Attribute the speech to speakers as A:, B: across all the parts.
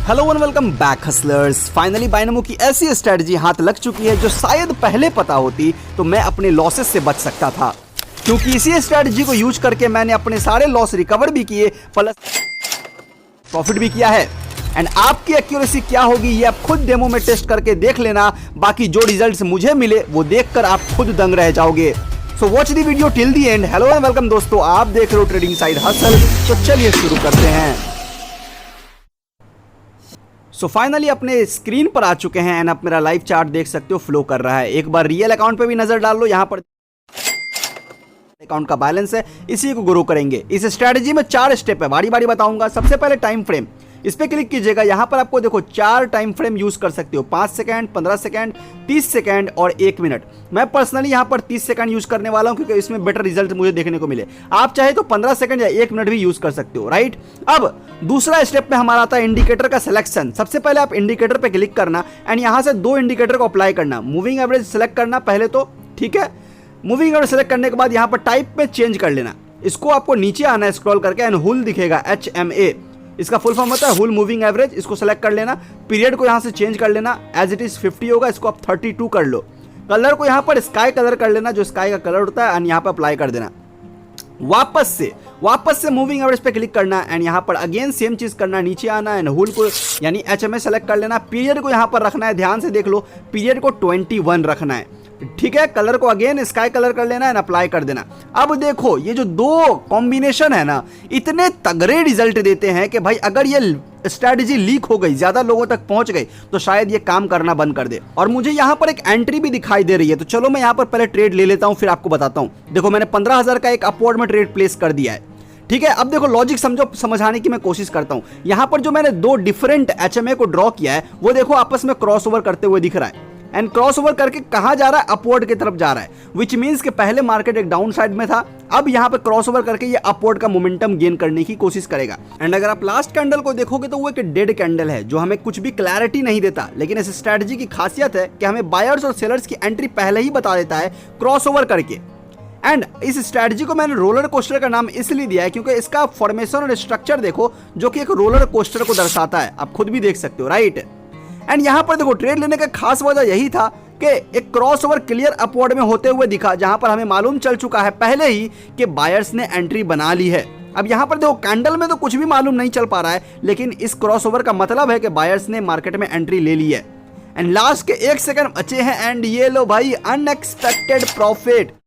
A: Hello and welcome back hustlers. Finally Binomo की ऐसी strategy हाथ लग चुकी है जो शायद पहले पता होती तो मैं अपने लॉसेस से बच सकता था, क्योंकि इसी स्ट्रेटजी को यूज करके मैंने अपने सारे लॉस रिकवर भी किए प्लस प्रॉफिट भी किया है। एंड आपकी एक्यूरेसी क्या होगी ये आप खुद डेमो में टेस्ट करके देख लेना। बाकी जो रिजल्ट्स मुझे मिले वो देखकर आप खुद दंग रह जाओगे। So watch the video till the and. Hello and welcome दोस्तों, आप देख रहे हो ट्रेडिंग साइड हसल। तो चलिए शुरू करते हैं। सो फाइनली अपने स्क्रीन पर आ चुके हैं एंड आप मेरा लाइव चार्ट देख सकते हो, फ्लो कर रहा है। एक बार रियल अकाउंट पे भी नजर डाल लो, यहाँ पर अकाउंट का बैलेंस है, इसी को ग्रो करेंगे। इस स्ट्रेटजी में 4 स्टेप है, बारी बारी बताऊंगा। सबसे पहले टाइम फ्रेम, इस पे क्लिक कीजिएगा। यहां पर आपको देखो 4 टाइम फ्रेम यूज कर सकते हो, 5 सेकंड, 15 सेकंड, 30 सेकंड और 1 मिनट। मैं पर्सनली यहां पर 30 सेकंड यूज करने वाला हूं क्योंकि इसमें बेटर रिजल्ट मुझे देखने को मिले। आप चाहे तो 15 सेकंड या 1 मिनट भी यूज कर सकते हो, राइट। अब दूसरा स्टेप में हमारा आता है इंडिकेटर का सिलेक्शन। सबसे पहले आप इंडिकेटर पे क्लिक करना एंड यहां से 2 इंडिकेटर को अप्लाई करना। मूविंग एवरेज सेलेक्ट करना पहले तो, ठीक है। मूविंग एवरेज सेलेक्ट करने के बाद यहां पर टाइप में चेंज कर लेना। इसको आपको नीचे आना है स्क्रॉल करके एंड हुल दिखेगा, HMA, इसका फुल फॉर्म होता है हुल मूविंग एवरेज। इसको सेलेक्ट कर लेना। पीरियड को यहां से चेंज कर लेना, एज इट इज 50 होगा, इसको आप 32 कर लो। कलर को यहां पर स्काई कलर कर लेना, जो स्काई का कलर होता है, एंड यहां पर अप्लाई कर देना। वापस से मूविंग एवरेज पे क्लिक करना एंड यहां पर अगेन सेम चीज करना, नीचे आना एंड हुल को यानी HMA सेलेक्ट कर लेना। पीरियड को यहां पर रखना है, ध्यान से देख लो, पीरियड को 21 रखना है, ठीक है। कलर को अगेन स्काई कलर कर लेना एंड अप्लाई कर देना। अब देखो ये जो 2 कॉम्बिनेशन है ना, इतने तगड़े रिजल्ट देते हैं कि भाई अगर ये स्ट्रेटजी लीक हो गई, ज्यादा लोगों तक पहुंच गई, तो शायद ये काम करना बंद कर दे। और मुझे यहां पर एक एंट्री भी दिखाई दे रही है, तो चलो मैं यहां पर पहले ट्रेड ले लेता हूं, फिर आपको बताता हूं। देखो मैंने 15,000 का एक अपवर्ड में ट्रेड प्लेस कर दिया है, ठीक है। अब देखो लॉजिक समझाने की मैं कोशिश करता हूं। यहां पर जो मैंने 2 डिफरेंट HMA को ड्रॉ किया है, वो देखो आपस में क्रॉसओवर करते हुए दिख रहा है एंड क्रॉसओवर करके कहां जा रहा है, अपवर्ड की तरफ जा रहा है। विच मींस कि पहले मार्केट एक डाउन साइड में था, अब यहां पे क्रॉसओवर करके ये अपवर्ड का मोमेंटम गेन करने की कोशिश करेगा। एंड अगर आप लास्ट कैंडल को देखोगे तो वो एक डेड कैंडल है जो हमें कुछ भी क्लैरिटी नहीं देता, लेकिन इस स्ट्रेटजी की खासियत है कि हमें बायर्स और सेलर्स की एंट्री पहले ही बता देता है क्रॉसओवर करके। एंड इस स्ट्रेटजी को मैंने रोलर कोस्टर का नाम इसलिए दिया है क्योंकि इसका फॉर्मेशन और स्ट्रक्चर देखो, जो कि एक रोलर कोस्टर को दर्शाता है। आप खुद भी देख सकते हो, राइट। एंड यहां पर देखो ट्रेड लेने का खास वजह यही था कि एक क्रॉसओवर क्लियर अपवर्ड में होते हुए दिखा, जहां पर हमें मालूम चल चुका है पहले ही कि बायर्स ने एंट्री बना ली है। अब यहां पर देखो कैंडल में तो कुछ भी मालूम नहीं चल पा रहा है, लेकिन इस क्रॉसओवर का मतलब है कि बायर्स ने मार्केट में एंट्री ले ली है। एंड लास्ट के 1 सेकंड बचे हैं एंड ये लो भाई अनएक्सपेक्टेड प्रॉफिट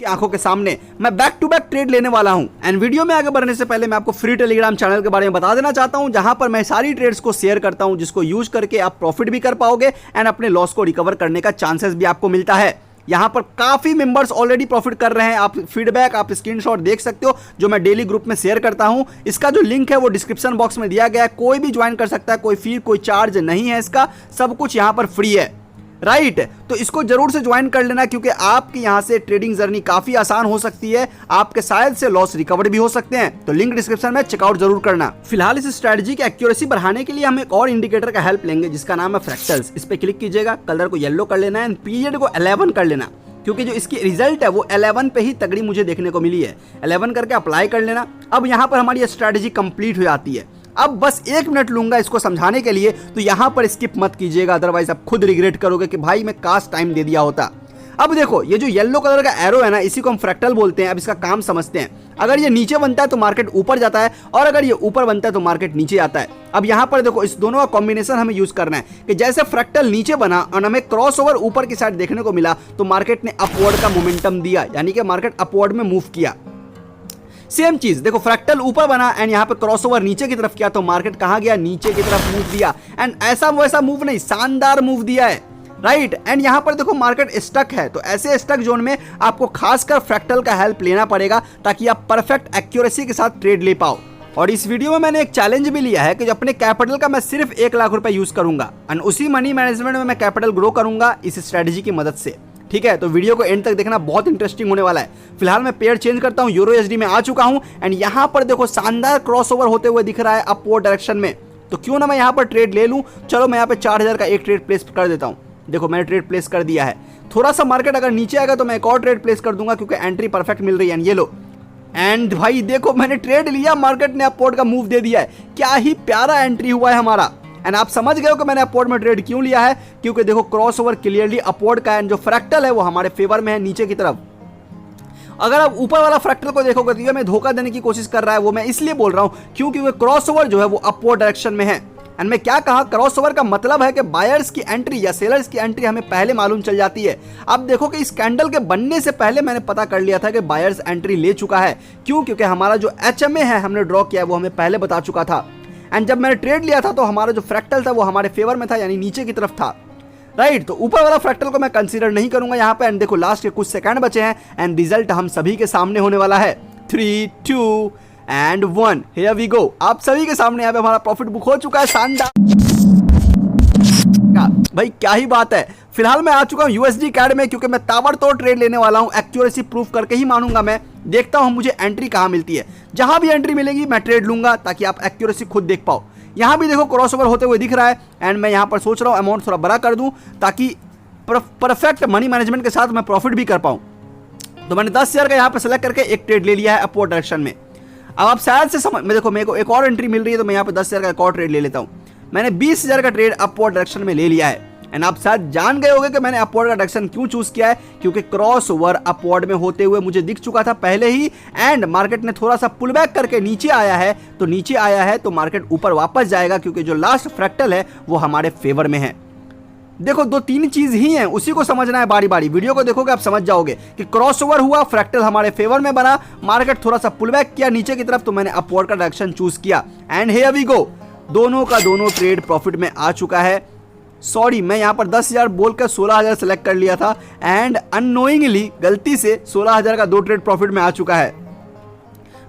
A: आंखों के सामने। मैं बैक टू बैक ट्रेड लेने वाला हूं। एंड वीडियो में आगे बढ़ने से पहले मैं आपको फ्री टेलीग्राम चैनल के बारे में बता देना चाहता हूं, जहां पर मैं सारी ट्रेड्स को शेयर करता हूं, जिसको यूज करके आप प्रॉफिट भी कर पाओगे एंड अपने लॉस को रिकवर करने का चांसेस भी आपको मिलता है। यहां पर काफी मेंबर्स ऑलरेडी प्रॉफिट कर रहे हैं। आप फीडबैक, आप स्क्रीनशॉट देख सकते हो, जो मैं डेली ग्रुप में शेयर करता हूं। इसका जो लिंक है वो डिस्क्रिप्शन बॉक्स में दिया गया है, कोई भी ज्वाइन कर सकता है, कोई फी कोई चार्ज नहीं है, इसका सब कुछ यहां पर फ्री है, राइट। तो इसको जरूर से ज्वाइन कर लेना, क्योंकि आपकी यहां से ट्रेडिंग जर्नी काफी आसान हो सकती है, आपके शायद से लॉस रिकवर भी हो सकते हैं। तो लिंक डिस्क्रिप्शन में चेकआउट जरूर करना। फिलहाल इस स्ट्रेटजी की एक्यूरेसी बढ़ाने के लिए हम एक और इंडिकेटर का हेल्प लेंगे, जिसका नाम है फ्रैक्टल्स। इस पे क्लिक कीजिएगा, कलर को येलो कर लेना है, पीरियड को 11 कर लेना, क्योंकि जो इसकी रिजल्ट है वो 11 पे ही तगड़ी मुझे देखने को मिली है। 11 करके अप्लाई कर लेना। अब यहां पर हमारी स्ट्रेटजी कंप्लीट हो जाती है। अब बस 1 मिनट लूंगा इसको समझाने के लिए, तो यहां पर स्किप मत कीजिएगा, अदरवाइज आप खुद रिग्रेट करोगे कि भाई मैं काश टाइम दे दिया होता। अब देखो ये जो येलो कलर का एरो है ना, इसी को हम फ्रैक्टल बोलते हैं। अब इसका काम समझते हैं। अगर ये नीचे बनता है तो मार्केट ऊपर जाता है, और अगर ये ऊपर बनता है तो मार्केट नीचे आता है। अब यहां पर देखो इस दोनों का कॉम्बिनेशन हमें यूज करना है कि जैसे फ्रैक्टल नीचे बना और हमें क्रॉसओवर ऊपर की साइड देखने को मिला, तो मार्केट ने अपवर्ड का मोमेंटम दिया, यानी कि मार्केट अपवर्ड में मूव किया। सेम चीज देखो, फ्रैक्टल ऊपर बना एंड यहां पे क्रॉसओवर नीचे की तरफ किया, तो मार्केट कहां गया, नीचे की तरफ मूव दिया। एंड ऐसा वैसा मूव नहीं, शानदार मूव दिया है, राइट। एंड यहां पर देखो मार्केट स्टक है, तो ऐसे स्टक जोन में आपको खासकर फ्रैक्टल का हेल्प लेना पड़ेगा, ताकि आप परफेक्ट एक्यूरेसी के साथ ट्रेड ले पाओ। और इस वीडियो में मैंने एक चैलेंज भी लिया है कि अपने कैपिटल का मैं सिर्फ 1 लाख रुपए यूज करूंगा एंड उसी मनी मैनेजमेंट में मैं कैपिटल ग्रो करूंगा इस स्ट्रेटजी की मदद से, ठीक है। तो वीडियो को एंड तक देखना, बहुत इंटरेस्टिंग होने वाला है। फिलहाल मैं पेयर चेंज करता हूं, यूरो USD में आ चुका हूं एंड यहां पर देखो शानदार क्रॉसओवर होते हुए दिख रहा है अपवर्ड डायरेक्शन में, तो क्यों ना मैं यहां पर ट्रेड ले लूं। चलो मैं यहां पे 4000 का एक ट्रेड प्लेस कर देता हूं। देखो मैंने ट्रेड प्लेस कर दिया है। थोड़ा सा मार्केट अगर नीचे आएगा तो मैं एक और ट्रेड प्लेस कर दूंगा, क्योंकि एंट्री परफेक्ट मिल रही है। ये लो एंड भाई देखो मैंने ट्रेड लिया, मार्केट ने अपवर्ड का मूव दे दिया है। क्या ही प्यारा एंट्री हुआ है हमारा। एंड आप समझ गए हो कि मैंने अपवर्ड में ट्रेड क्यों लिया है, क्योंकि देखो क्रॉसओवर क्लियरली अपवर्ड का एंड जो फ्रैक्टल है वो हमारे फेवर में है नीचे की तरफ। अगर आप ऊपर वाला फ्रैक्टल को देखोगे तो ये मैं धोखा देने की कोशिश कर रहा है, वो मैं इसलिए बोल रहा हूं क्योंकि क्रॉसओवर जो है वो अपवर्ड डायरेक्शन में है। एंड मैं क्या कहा, क्रॉसओवर का मतलब है कि बायर्स की एंट्री या सेलर्स की एंट्री हमें पहले मालूम चल जाती है। अब देखो कि इस कैंडल के बनने से पहले मैंने पता कर लिया था कि बायर्स एंट्री ले चुका है। क्यों? क्योंकि हमारा जो एचएमए है हमने ड्रॉ किया है वो हमें पहले बता चुका था। एंड जब मैंने ट्रेड लिया था तो हमारा जो फ्रैक्टल था वो हमारे फेवर में था, यानी नीचे की तरफ था, राइट। तो ऊपर वाला फ्रैक्टल को मैं कंसीडर नहीं करूंगा यहाँ पे। एंड देखो लास्ट के कुछ सेकंड बचे हैं एंड रिजल्ट हम सभी के सामने होने वाला है। 3, 2 एंड 1 हियर वी गो। आप सभी के सामने यहाँ पे हमारा प्रॉफिट बुक हो चुका है। शानदार भाई, क्या ही बात है। फिलहाल मैं आ चुका हूँ यूएसडी कैड में, क्योंकि मैं ताबड़तोड़ ट्रेड लेने वाला हूँ। एक्यूरेसी प्रूफ करके ही मानूंगा मैं। देखता हूँ मुझे एंट्री कहाँ मिलती है। जहां भी एंट्री मिलेगी मैं ट्रेड लूंगा, ताकि आप एक्यूरेसी खुद देख पाओ। यहाँ भी देखो क्रॉसओवर होते हुए दिख रहा है। एंड मैं यहाँ पर सोच रहा हूँ अमाउंट थोड़ा बड़ा कर दूं, ताकि परफेक्ट मनी मैनेजमेंट के साथ मैं प्रॉफिट भी कर पाऊँ। तो मैंने 10,000 का यहाँ पर सेलेक्ट करके एक ट्रेड ले लिया है अपवर्ड डायरेक्शन में। अब आप शायद से समझ, देखो मेरे को एक और एंट्री मिल रही है, तो मैं यहाँ पे 10,000 का एक और ट्रेड ले लेता हूँ। मैंने 20,000 का ट्रेड अपवर्ड डायरेक्शन में ले लिया है। एंड आप शायद जान गए होंगे कि मैंने अपवर्ड का डायरेक्शन क्यों चूज किया है, क्योंकि क्रॉस ओवर अपवर्ड में होते हुए मुझे दिख चुका था पहले ही। एंड मार्केट ने थोड़ा सा पुल बैक करके नीचे आया है, तो नीचे आया है तो मार्केट ऊपर वापस जाएगा, क्योंकि जो लास्ट फ्रैक्टल है वो हमारे फेवर में है। देखो 2-3 चीज ही हैं, उसी को समझना है बारी बारी। वीडियो को देखोगे आप समझ जाओगे कि क्रॉसओवर हुआ, फ्रैक्टल हमारे फेवर में बना, मार्केट थोड़ा सा पुल बैक किया नीचे की तरफ, तो मैंने अपवर्ड का डायरेक्शन चूज किया। एंड हियर वी गो, दोनों का दोनों ट्रेड प्रॉफिट में आ चुका है। सॉरी, मैं यहाँ पर 10,000 बोलकर 16,000 सेलेक्ट कर लिया था। एंड अननोइंगली गलती से 16,000 का 2 ट्रेड प्रॉफिट में आ चुका है।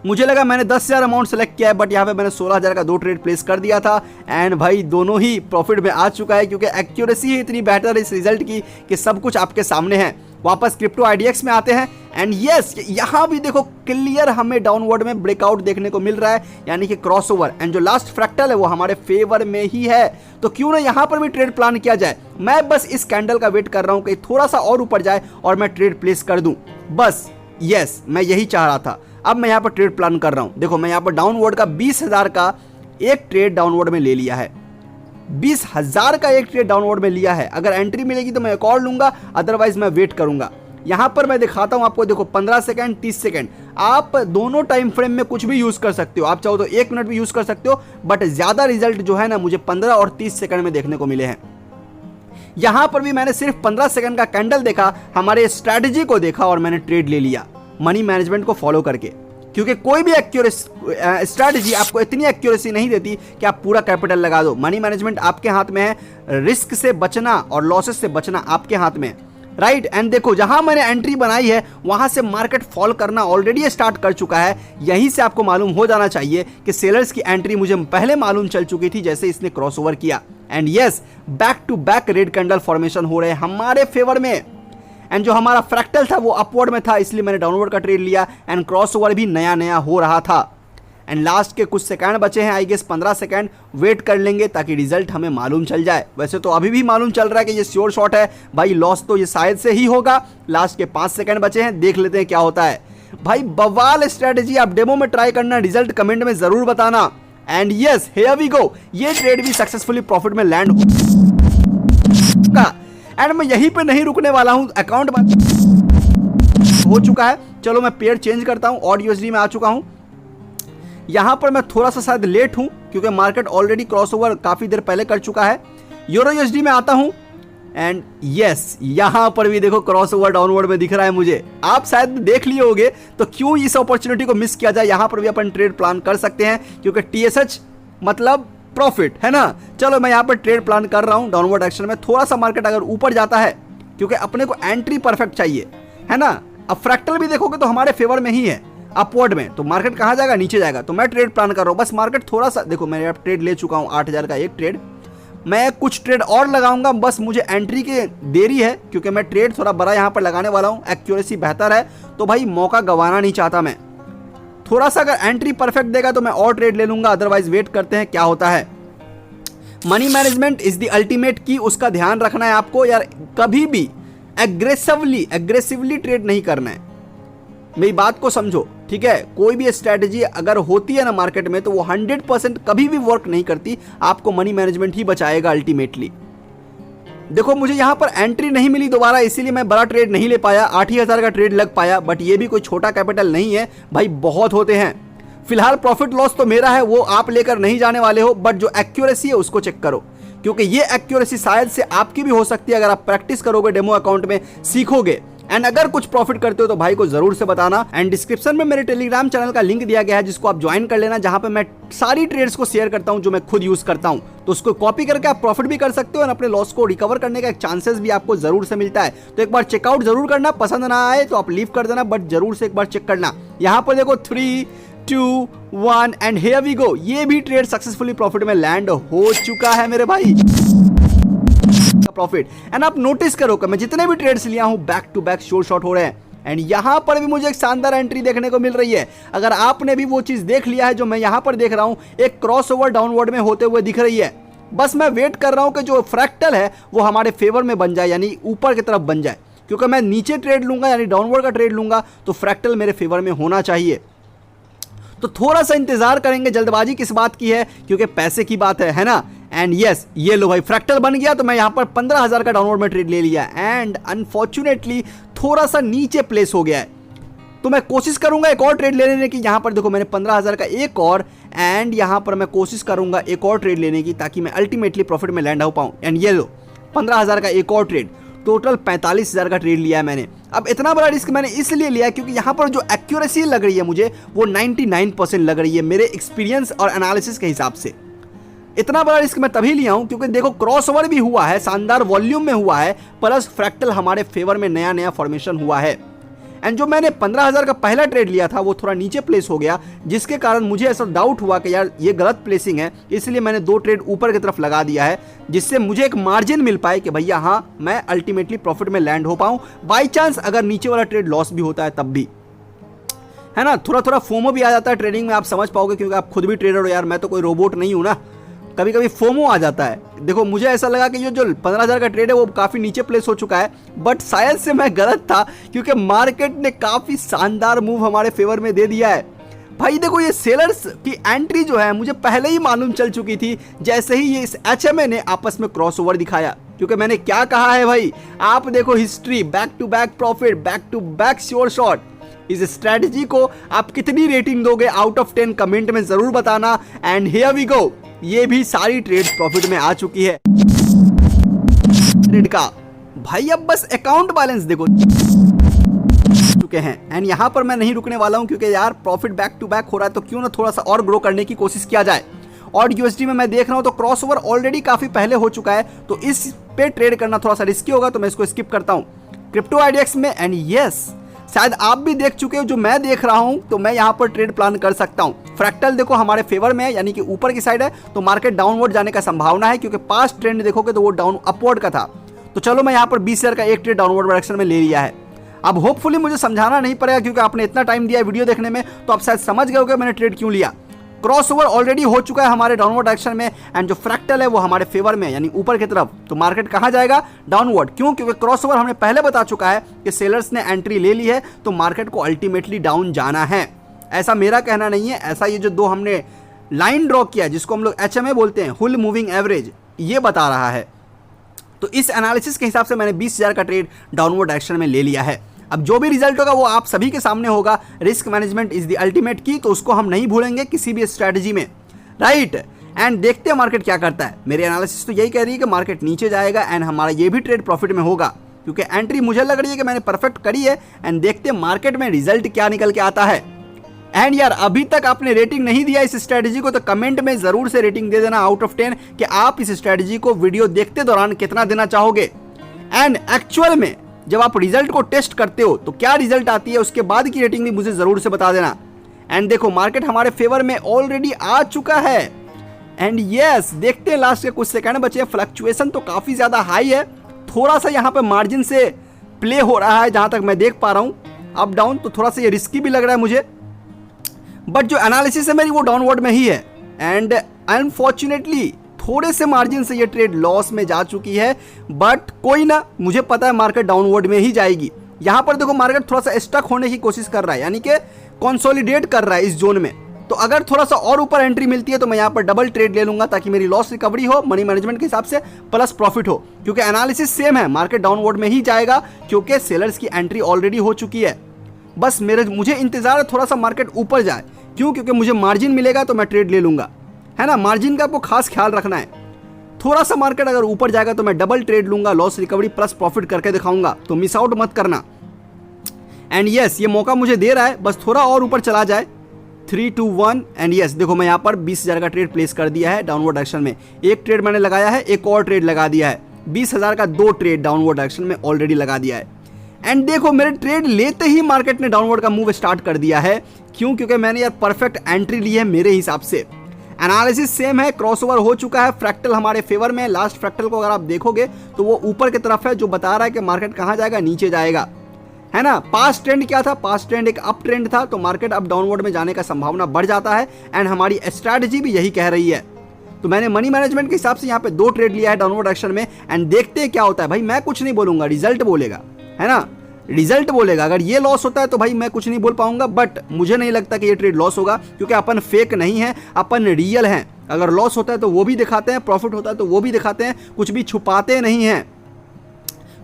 A: मुझे लगा मैंने 10,000 अमाउंट सेलेक्ट किया है, बट यहाँ पे मैंने 16,000 का 2 ट्रेड प्लेस कर दिया था। एंड भाई दोनों ही प्रॉफिट में आ चुका है, क्योंकि एक्यूरेसी ही इतनी बेहतर है इस रिजल्ट की कि सब कुछ आपके सामने है। वापस क्रिप्टो आईडीएक्स में आते हैं। एंड यस, यहाँ भी देखो क्लियर हमें डाउनवर्ड में ब्रेकआउट देखने को मिल रहा है, यानी कि क्रॉसओवर। एंड जो लास्ट फ्रैक्टल है वो हमारे फेवर में ही है, तो क्यों ना यहाँ पर भी ट्रेड प्लान किया जाए। मैं बस इस कैंडल का वेट कर रहा हूँ कि थोड़ा सा और ऊपर जाए और मैं ट्रेड प्लेस कर दूं, बस। यस, मैं यही चाह रहा था। अब मैं यहाँ पर ट्रेड प्लान कर रहा हूँ। देखो मैं यहाँ पर डाउनवर्ड का 20,000 का एक ट्रेड डाउनवर्ड में ले लिया है। 20,000 का एक ट्रेड डाउनवर्ड में लिया है। अगर एंट्री मिलेगी तो मैं एक और लूंगा, अदरवाइज मैं वेट करूंगा। यहाँ पर मैं दिखाता हूँ आपको, देखो 15 सेकंड 30 सेकंड, आप दोनों टाइम फ्रेम में कुछ भी यूज कर सकते हो। आप चाहो तो 1 मिनट भी यूज कर सकते हो, बट ज्यादा रिजल्ट जो है ना मुझे 15 और 30 सेकंड में देखने को मिले हैं। यहां पर भी मैंने सिर्फ 15 सेकंड का कैंडल देखा, हमारे स्ट्रैटेजी को देखा और मैंने ट्रेड ले लिया मनी मैनेजमेंट को फॉलो करके। क्योंकि कोई भी स्ट्रैटेजी आपको इतनी एक्यूरेसी नहीं देती कि आप पूरा कैपिटल लगा दो। मनी मैनेजमेंट आपके हाथ में है, रिस्क से बचना और लॉसेस से बचना आपके हाथ में है, राइट। एंड देखो जहां मैंने एंट्री बनाई है वहां से मार्केट फॉल करना ऑलरेडी स्टार्ट कर चुका है। यहीं से आपको मालूम हो जाना चाहिए कि सेलर्स की एंट्री मुझे पहले मालूम चल चुकी थी, जैसे इसने क्रॉसओवर किया। And yes, back to back red candle formation हो रहे हैं हमारे फेवर में। एंड जो हमारा फ्रैक्टल था वो अपवर्ड में था, इसलिए मैंने डाउनवर्ड का ट्रेड लिया। एंड क्रॉसओवर भी नया नया हो रहा था। एंड लास्ट के कुछ सेकंड बचे हैं, आई गेस 15 सेकंड वेट कर लेंगे ताकि रिजल्ट हमें मालूम चल जाए। वैसे तो अभी भी मालूम चल रहा है कि ये श्योर शॉट है भाई, लॉस तो ये शायद से ही होगा। लास्ट के 5 सेकंड बचे हैं, देख लेते हैं क्या होता है। भाई बवाल स्ट्रेटेजी, आप डेमो में ट्राई करना, रिजल्ट कमेंट में जरूर बताना। And yes, here we go, ये ट्रेड भी सक्सेसफुली प्रॉफिट में लैंड होगा। एंड मैं यहीं पे नहीं रुकने वाला हूं, अकाउंट हो चुका है। चलो मैं पेयर चेंज करता हूं, ऑड यूएसडी में आ चुका हूं। यहां पर मैं थोड़ा सा शायद लेट हूं, क्योंकि मार्केट ऑलरेडी क्रॉसओवर काफी देर पहले कर चुका है। यूरो यूएसडी में आता हूं। एंड यस, यहां पर भी देखो क्रॉसओवर डाउनवर्ड में दिख रहा है मुझे। आप शायद देख लिए होंगे, तो क्यों इस अपॉर्चुनिटी को मिस किया जाए। यहां पर भी अपन ट्रेड प्लान कर सकते हैं, क्योंकि टीएसएच मतलब प्रॉफिट है ना। चलो मैं यहाँ पर ट्रेड प्लान कर रहा हूँ डाउनवर्ड एक्शन में। थोड़ा सा मार्केट अगर ऊपर जाता है, क्योंकि अपने को एंट्री परफेक्ट चाहिए, है ना। अब फ्रैक्टल भी देखोगे तो हमारे फेवर में ही है अपवर्ड में, तो मार्केट कहाँ जाएगा, नीचे जाएगा। तो मैं ट्रेड प्लान कर रहा हूँ, बस मार्केट थोड़ा सा देखो, मैं ट्रेड ले चुका हूँ 8,000 का एक ट्रेड। मैं कुछ ट्रेड और लगाऊंगा, बस मुझे एंट्री की देरी है, क्योंकि मैं ट्रेड थोड़ा बड़ा यहाँ पर लगाने वाला हूँ। एक्यूरेसी बेहतर है, तो भाई मौका गंवाना नहीं चाहता मैं। थोड़ा सा अगर एंट्री परफेक्ट देगा तो मैं और ट्रेड ले लूंगा, अदरवाइज वेट करते हैं क्या होता है। Money management is the ultimate की, उसका ध्यान रखना है आपको यार। कभी भी एग्रेसिवली ट्रेड नहीं करना है। मेरी बात को समझो, ठीक है। कोई भी स्ट्रैटेजी अगर होती है ना मार्केट में तो वो 100% कभी भी वर्क नहीं करती, आपको मनी मैनेजमेंट ही बचाएगा अल्टीमेटली। देखो मुझे यहाँ पर एंट्री नहीं मिली दोबारा, इसीलिए मैं बड़ा ट्रेड नहीं ले पाया, 8,000 का ट्रेड लग पाया, बट ये भी कोई छोटा कैपिटल नहीं है भाई, बहुत होते हैं। फिलहाल प्रॉफिट लॉस तो मेरा है, वो आप लेकर नहीं जाने वाले हो, बट जो एक्यूरेसी है उसको चेक करो, क्योंकि ये एक्यूरेसी शायद से आपकी भी हो सकती है अगर आप प्रैक्टिस करोगे, डेमो अकाउंट में सीखोगे। एंड अगर कुछ प्रॉफिट करते हो तो भाई को जरूर से बताना। एंड डिस्क्रिप्शन में मेरे टेलीग्राम चैनल का लिंक दिया गया है, जिसको आप ज्वाइन कर लेना, जहां पे मैं सारी ट्रेड्स को शेयर करता हूं जो मैं खुद यूज करता हूं। तो उसको कॉपी करके आप प्रॉफिट भी कर सकते हो और अपने लॉस को रिकवर करने का एक चांसेस भी आपको जरूर से मिलता है। तो एक बार चेकआउट जरूर करना, पसंद ना आए तो आप लीव कर देना, बट जरूर से एक बार चेक करना। यहाँ पर देखो 3, 2, 1 एंड हियर वी गो। ये भी ट्रेड सक्सेसफुली प्रॉफिट में लैंड हो चुका है मेरे भाई, प्रॉफिट। एंड आप नोटिस करो कि मैं जितने भी ट्रेड्स लिया हूं बैक टू बैक शोर शॉट हो रहे हैं। एंड यहां पर भी मुझे एक शानदार एंट्री देखने को मिल रही है। अगर आपने भी वो चीज देख लिया है जो मैं यहां पर देख रहा हूं, एक क्रॉसओवर डाउनवर्ड में होते हुए दिख रही है। बस मैं वेट कर रहा हूं कि जो फ्रैक्टल है वो हमारे फेवर में बन जाए, यानी ऊपर की तरफ बन जाए, क्योंकि मैं नीचे ट्रेड लूंगा यानी डाउनवर्ड का ट्रेड लूंगा तो फ्रैक्टल मेरे फेवर में होना चाहिए। तो थोड़ा सा इंतजार करेंगे, जल्दबाजी किस बात की है, क्योंकि पैसे की बात है ना। एंड यस, ये लो भाई फ्रैक्टल बन गया, तो मैं यहां पर 15,000 का डाउनवर्ड में ट्रेड ले लिया। एंड अनफॉर्चुनेटली थोड़ा सा नीचे प्लेस हो गया है, तो मैं कोशिश करूंगा एक और ट्रेड ले लेने की। यहां पर देखो मैंने 15,000 का एक और, एंड यहां पर मैं कोशिश करूंगा एक और ट्रेड लेने की, ताकि मैं अल्टीमेटली प्रॉफिट में लैंड हो पाऊं। एंड ये लो 15,000 का एक और ट्रेड, टोटल 45,000 का ट्रेड लिया है मैंने। अब इतना बड़ा रिस्क मैंने इसलिए लिया क्योंकि यहाँ पर जो एक्यूरेसी लग रही है मुझे, वो 99% लग रही है मेरे एक्सपीरियंस और एनालिसिस के हिसाब से। इतना बड़ा रिस्क मैं तभी लिया हूं क्योंकि देखो क्रॉसओवर भी हुआ है, शानदार वॉल्यूम में हुआ है, प्लस फ्रैक्टल हमारे फेवर में नया नया फॉर्मेशन हुआ है। एंड जो मैंने 15,000 का पहला ट्रेड लिया था वो थोड़ा नीचे प्लेस हो गया, जिसके कारण मुझे ऐसा डाउट हुआ कि यार ये गलत प्लेसिंग है, इसलिए मैंने 2 ट्रेड ऊपर की तरफ लगा दिया है, जिससे मुझे एक मार्जिन मिल पाए कि भैया हाँ मैं अल्टीमेटली प्रॉफिट में लैंड हो पाऊं। बाई चांस अगर नीचे वाला ट्रेड लॉस भी होता है तब भी, है ना। थोड़ा थोड़ा फोमो भी आ जाता है ट्रेडिंग में, आप समझ पाओगे, क्योंकि आप खुद भी ट्रेडर हो यार, मैं तो कोई रोबोट नहीं हूं ना। कभी कभी फोमो आ जाता है। देखो मुझे ऐसा लगा कि ये जो 15,000 का ट्रेड है वो काफी नीचे प्लेस हो चुका है, बट शायद से मैं गलत था, क्योंकि मार्केट ने काफी शानदार मूव हमारे फेवर में दे दिया है। भाई देखो ये सेलर्स की एंट्री जो है मुझे पहले ही मालूम चल चुकी थी, जैसे ही ये इस HMA ने आपस में क्रॉसओवर दिखाया, क्योंकि मैंने क्या कहा है भाई, आप देखो history, back to back profit, back to back sure shot. इस स्ट्रेटजी को आप कितनी रेटिंग दोगे आउट ऑफ 10 कमेंट में जरूर बताना। एंड हियर वी गो, ये भी सारी ट्रेड प्रॉफिट में आ चुकी है ट्रेड का। भाई अब बस अकाउंट बैलेंस देखो चुके हैं। एंड यहां पर मैं नहीं रुकने वाला हूं, क्योंकि यार प्रॉफिट बैक टू बैक हो रहा है, तो क्यों ना थोड़ा सा और ग्रो करने की कोशिश किया जाए। और USD में मैं देख रहा हूं तो क्रॉसओवर ऑलरेडी काफी पहले हो चुका है, तो इस पे ट्रेड करना थोड़ा सा रिस्की होगा, तो मैं इसको स्किप करता हूं। क्रिप्टो IDX में, एंड यस शायद आप भी देख चुके हो जो मैं देख रहा हूं, तो मैं यहां पर ट्रेड प्लान कर सकता हूं। फ्रैक्टल देखो हमारे फेवर में है, यानी कि ऊपर की साइड है, तो मार्केट डाउनवर्ड जाने का संभावना है, क्योंकि पास्ट ट्रेंड देखोगे तो वो डाउन अपवर्ड का था। तो चलो मैं यहां पर 20,000 का एक ट्रेड डाउनवर्ड डायरेक्शन में ले लिया है। अब होपफुली मुझे समझाना नहीं पड़ेगा, क्योंकि आपने इतना टाइम दिया वीडियो देखने में, तो आप शायद समझ गए होंगे मैंने ट्रेड क्यों लिया। क्रॉसओवर ऑलरेडी हो चुका है हमारे डाउनवर्ड डायरेक्शन में, एंड जो फ्रैक्टल है वो हमारे फेवर में, यानी ऊपर की तरफ। तो मार्केट कहां जाएगा? डाउनवर्ड। क्यों? क्योंकि क्रॉसओवर हमने पहले बता चुका है कि सेलर्स ने एंट्री ले ली है, तो मार्केट को अल्टीमेटली डाउन जाना है। ऐसा मेरा कहना नहीं है, ऐसा ये जो 2 हमने लाइन ड्रॉ किया, जिसको हम लोग HMA बोलते हैं, हुल मूविंग एवरेज, ये बता रहा है। तो इस एनालिसिस के हिसाब से मैंने 20,000 का ट्रेड डाउनवर्ड डायरेक्शन में ले लिया है। अब जो भी रिजल्ट होगा वो आप सभी के सामने होगा। Risk management is the ultimate की, तो उसको हम नहीं भूलेंगे किसी भी स्ट्रेटजी में, राइट। एंड देखते हैं मार्केट क्या करता है। मेरी एनालिसिस तो यही कह रही है कि मार्केट नीचे जाएगा, एंड हमारा ये भी ट्रेड प्रॉफिट में होगा, क्योंकि एंट्री मुझे लग रही है कि मैंने परफेक्ट करी है। एंड देखते हैं मार्केट में रिजल्ट क्या निकल के आता है। एंड यार अभी तक आपने रेटिंग नहीं दिया इस स्ट्रेटजी को, तो कमेंट में जरूर से रेटिंग दे देना आउट ऑफ 10 कि आप इस स्ट्रेटजी को वीडियो देखते दौरान कितना देना चाहोगे। एंड एक्चुअल में जब आप रिजल्ट को टेस्ट करते हो तो क्या रिजल्ट आती है, उसके बाद की रेटिंग भी मुझे जरूर से बता देना। एंड देखो मार्केट हमारे फेवर में ऑलरेडी आ चुका है। एंड यस देखते हैं लास्ट के कुछ सेकंड बचे। फ्लक्चुएशन तो काफी ज्यादा हाई है, थोड़ा सा यहाँ पे मार्जिन से प्ले हो रहा है जहां तक मैं देख पा रहा हूं, अप डाउन। तो थोड़ा सा ये रिस्की भी लग रहा है मुझे, बट जो एनालिसिस है मेरी वो डाउनवर्ड में ही है। एंड अनफॉर्चुनेटली थोड़े से मार्जिन से ये ट्रेड लॉस में जा चुकी है, बट कोई ना, मुझे पता है मार्केट डाउनवर्ड में ही जाएगी। यहाँ पर देखो मार्केट थोड़ा सा स्टक होने की कोशिश कर रहा है, यानी कि कंसोलिडेट कर रहा है इस जोन में। तो अगर थोड़ा सा और ऊपर एंट्री मिलती है तो मैं यहाँ पर डबल ट्रेड ले लूंगा, ताकि मेरी लॉस रिकवरी हो मनी मैनेजमेंट के हिसाब से प्लस प्रॉफिट हो, क्योंकि एनालिसिस सेम है, मार्केट डाउनवर्ड में ही जाएगा क्योंकि सेलर्स की एंट्री ऑलरेडी हो चुकी है। बस मुझे इंतजार है थोड़ा सा मार्केट ऊपर जाए, क्यों? क्योंकि मुझे मार्जिन मिलेगा तो मैं ट्रेड ले लूंगा, है ना। मार्जिन का आपको खास ख्याल रखना है। थोड़ा सा मार्केट अगर ऊपर जाएगा तो मैं डबल ट्रेड लूंगा, लॉस रिकवरी प्लस प्रॉफिट करके दिखाऊंगा, तो मिस आउट मत करना। एंड यस, ये मौका मुझे दे रहा है, बस थोड़ा और ऊपर चला जाए। 3 2 1 एंड यस, देखो मैं यहाँ पर 20,000 का ट्रेड प्लेस कर दिया है डाउनवर्ड डायरेक्शन में। एक ट्रेड मैंने लगाया है, एक और ट्रेड लगा दिया है। 20,000 का 2 ट्रेड डाउनवर्ड डायरेक्शन में ऑलरेडी लगा दिया है। एंड देखो मेरे ट्रेड लेते ही मार्केट ने डाउनवर्ड का मूव स्टार्ट कर दिया है। क्यों? क्योंकि मैंने यार परफेक्ट एंट्री ली है मेरे हिसाब से। एनालिसिस सेम है, क्रॉसओवर हो चुका है, फ्रैक्टल हमारे फेवर में। लास्ट फ्रैक्टल को अगर आप देखोगे तो वो ऊपर की तरफ है, जो बता रहा है कि मार्केट कहाँ जाएगा, नीचे जाएगा, है ना। पास्ट ट्रेंड क्या था? पास्ट ट्रेंड एक अप ट्रेंड था, तो मार्केट अब डाउनवर्ड में जाने का संभावना बढ़ जाता है। एंड हमारी स्ट्रैटेजी भी यही कह रही है। तो मैंने मनी मैनेजमेंट के हिसाब से यहाँ पे 2 ट्रेड लिया है डाउनवर्ड डायरेक्शन में। एंड देखते हैं क्या होता है। भाई मैं कुछ नहीं बोलूंगा, रिजल्ट बोलेगा, है ना, रिजल्ट बोलेगा। अगर ये लॉस होता है तो भाई मैं कुछ नहीं बोल पाऊंगा, बट मुझे नहीं लगता कि ये ट्रेड लॉस होगा, क्योंकि अपन फेक नहीं है, अपन रियल हैं। अगर लॉस होता है तो वो भी दिखाते हैं, प्रॉफिट होता है तो वो भी दिखाते हैं, कुछ भी छुपाते नहीं हैं।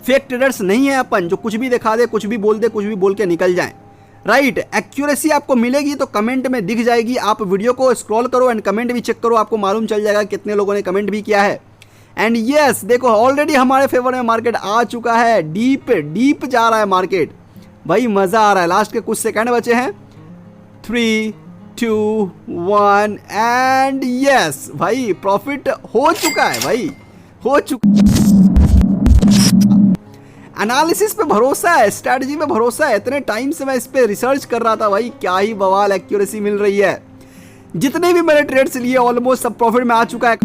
A: फेक ट्रेडर्स नहीं है अपन जो कुछ भी दिखा दे, कुछ भी बोल दे, कुछ भी बोल के निकल जाए, राइट। एक्यूरेसी आपको मिलेगी तो कमेंट में दिख जाएगी। आप वीडियो को स्क्रॉल करो एंड कमेंट भी चेक करो, आपको मालूम चल जाएगा कितने लोगों ने कमेंट भी किया है। एंड यस, देखो ऑलरेडी हमारे फेवर में मार्केट आ चुका है, डीप जा रहा है मार्केट। भाई मजा आ रहा है। लास्ट के कुछ सेकंड बचे हैं। 3 2 1 एंड यस, भाई प्रॉफिट हो चुका है, भाई हो चुका। एनालिसिस पे भरोसा है, स्ट्रैटेजी पे भरोसा है। इतने टाइम से मैं इस पे रिसर्च कर रहा था, भाई क्या ही बवाल एक्यूरेसी मिल रही है। जितने भी मैंने ट्रेड्स लिए ऑलमोस्ट सब प्रॉफिट में आ चुका है।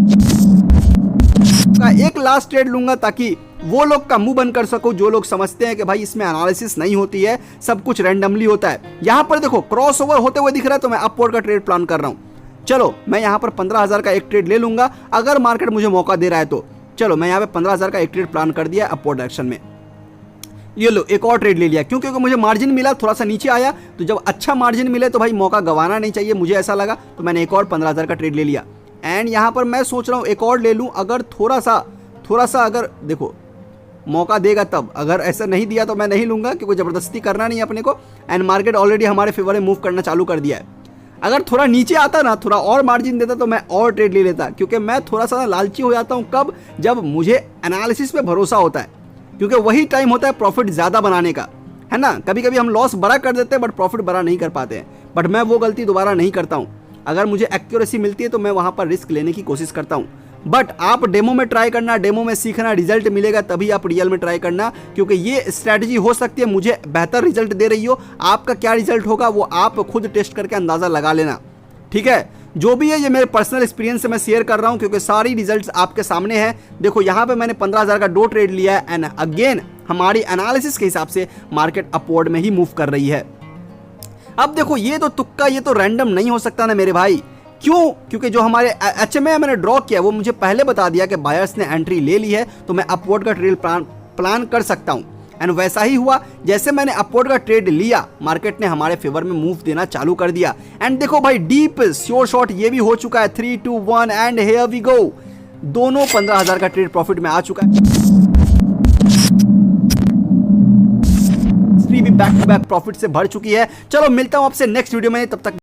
A: एक लास्ट ट्रेड लूंगा ताकि वो लोग का मुंह बंद कर सकूं जो लोग समझते हैं कि भाई इसमें एनालिसिस नहीं होती है, सब कुछ रैंडमली होता है। यहां पर देखो क्रॉस ओवर होते हुए दिख रहा है, तो मैं अपवर्ड का ट्रेड प्लान कर रहा हूं। चलो मैं यहां पर 15,000 का एक ट्रेड ले लूंगा, अगर मार्केट मुझे मौका दे रहा है तो। चलो मैं यहां पे 15,000 का एक ट्रेड प्लान कर दिया अपवर्ड डायरेक्शन में। ये लो एक और ट्रेड ले लिया, क्यों? क्योंकि मुझे मार्जिन मिला, थोड़ा सा नीचे आया, तो जब अच्छा मार्जिन मिले तो भाई मौका गंवाना नहीं चाहिए, मुझे ऐसा लगा, तो मैंने एक और 15,000 का ट्रेड ले लिया। एंड यहाँ पर मैं सोच रहा हूँ एक और ले लूँ, अगर थोड़ा सा अगर देखो मौका देगा तब, अगर ऐसा नहीं दिया तो मैं नहीं लूंगा, क्योंकि ज़बरदस्ती करना नहीं है अपने को। एंड मार्केट ऑलरेडी हमारे फेवर में मूव करना चालू कर दिया है। अगर थोड़ा नीचे आता ना, थोड़ा और मार्जिन देता तो मैं और ट्रेड ले लेता, क्योंकि मैं थोड़ा सा लालची हो जाता हूँ। कब? जब मुझे एनालिसिस पे भरोसा होता है, क्योंकि वही टाइम होता है प्रॉफिट ज़्यादा बनाने का, है ना। कभी कभी हम लॉस बड़ा कर देते हैं बट प्रॉफिट बड़ा नहीं कर पाते हैं, बट मैं वो गलती दोबारा नहीं करता हूँ। अगर मुझे एक्यूरेसी मिलती है तो मैं वहाँ पर रिस्क लेने की कोशिश करता हूँ। बट आप डेमो में ट्राई करना, डेमो में सीखना, रिजल्ट मिलेगा तभी आप रियल में ट्राई करना, क्योंकि ये स्ट्रैटेजी हो सकती है मुझे बेहतर रिजल्ट दे रही हो। आपका क्या रिजल्ट होगा वो आप खुद टेस्ट करके अंदाज़ा लगा लेना, ठीक है। जो भी है ये मेरे पर्सनल एक्सपीरियंस से मैं शेयर कर रहा हूं, क्योंकि सारी रिजल्ट्स आपके सामने हैं। देखो यहाँ पे मैंने 15,000 का 2 ट्रेड लिया है। एंड अगेन हमारी एनालिसिस के हिसाब से मार्केट अपवर्ड में ही मूव कर रही है। अब देखो ये तो तुक्का, ये तो रैंडम नहीं हो सकता ना मेरे भाई। क्यों? क्योंकि जो हमारे HMA मैंने ड्रॉ किया वो मुझे पहले बता दिया कि बायर्स ने एंट्री ले ली है, तो मैं अपवर्ड का ट्रेड प्लान कर सकता हूं। एंड वैसा ही हुआ, जैसे मैंने अपवर्ड का ट्रेड लिया, मार्केट ने हमारे फेवर में मूव देना चालू कर दिया। एंड देखो भाई डीप श्योर शॉट ये भी हो चुका है। 3 2 1 एंड हियर वी गो। दोनों 15,000 का ट्रेड प्रॉफिट में आ चुका है। भी बैक टू बैक प्रॉफिट से भर चुकी है। चलो मिलता हूं आपसे नेक्स्ट वीडियो में, तब तक